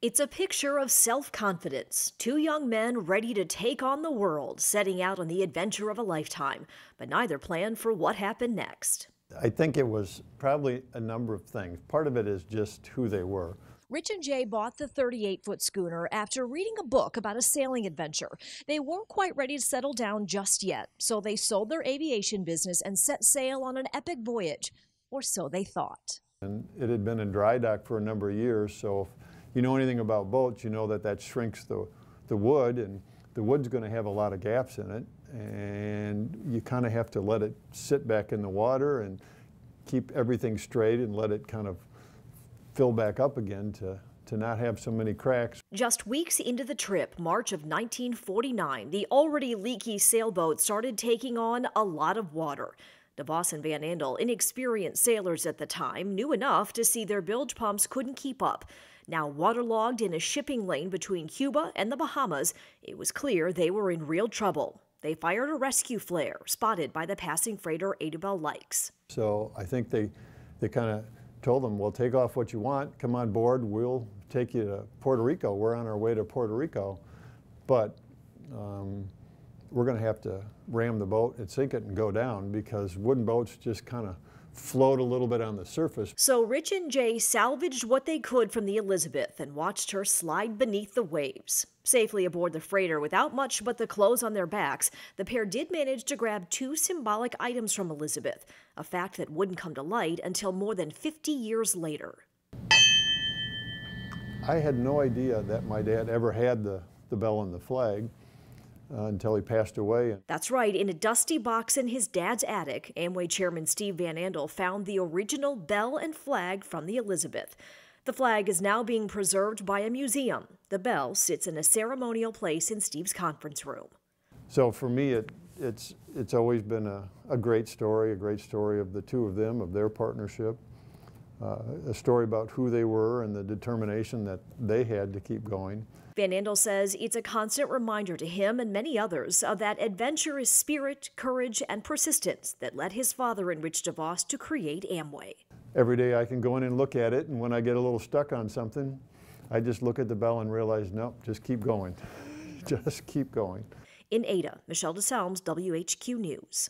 It's a picture of self-confidence, two young men ready to take on the world, setting out on the adventure of a lifetime, but neither planned for what happened next. I think it was probably a number of things. Part of it is just who they were. Rich and Jay bought the 38-foot schooner after reading a book about a sailing adventure. They weren't quite ready to settle down just yet, so they sold their aviation business and set sail on an epic voyage, or so they thought. And it had been in dry dock for a number of years, so if you know anything about boats, you know that shrinks the wood, and the wood's going to have a lot of gaps in it, and you kind of have to let it sit back in the water and keep everything straight and let it kind of fill back up again to not have so many cracks. Just weeks into the trip, March of 1949, the already leaky sailboat started taking on a lot of water. DeVos and Van Andel, inexperienced sailors at the time, knew enough to see their bilge pumps couldn't keep up. Now waterlogged in a shipping lane between Cuba and the Bahamas, it was clear they were in real trouble. They fired a rescue flare, spotted by the passing freighter Adabel Likes. So I think they kind of told them, well, take off what you want, come on board, we'll take you to Puerto Rico. We're on our way to Puerto Rico, but we're going to have to ram the boat and sink it and go down because wooden boats just kind of float a little bit on the surface. So Rich and Jay salvaged what they could from the Elizabeth and watched her slide beneath the waves. Safely aboard the freighter without much but the clothes on their backs, the pair did manage to grab two symbolic items from Elizabeth, a fact that wouldn't come to light until more than 50 years later. I had no idea that my dad ever had the bell and the flag. Until he passed away. That's right. In a dusty box in his dad's attic, Amway Chairman Steve Van Andel found the original bell and flag from the Elizabeth. The flag is now being preserved by a museum. The bell sits in a ceremonial place in Steve's conference room. So for me, it's always been a great story of the two of them, of their partnership, a story about who they were and the determination that they had to keep going. Van Andel says it's a constant reminder to him and many others of that adventurous spirit, courage, and persistence that led his father and Rich DeVos to create Amway. Every day I can go in and look at it, and when I get a little stuck on something, I just look at the bell and realize, nope, just keep going. Just keep going. In Ada, Michelle DeSalms, WHQ News.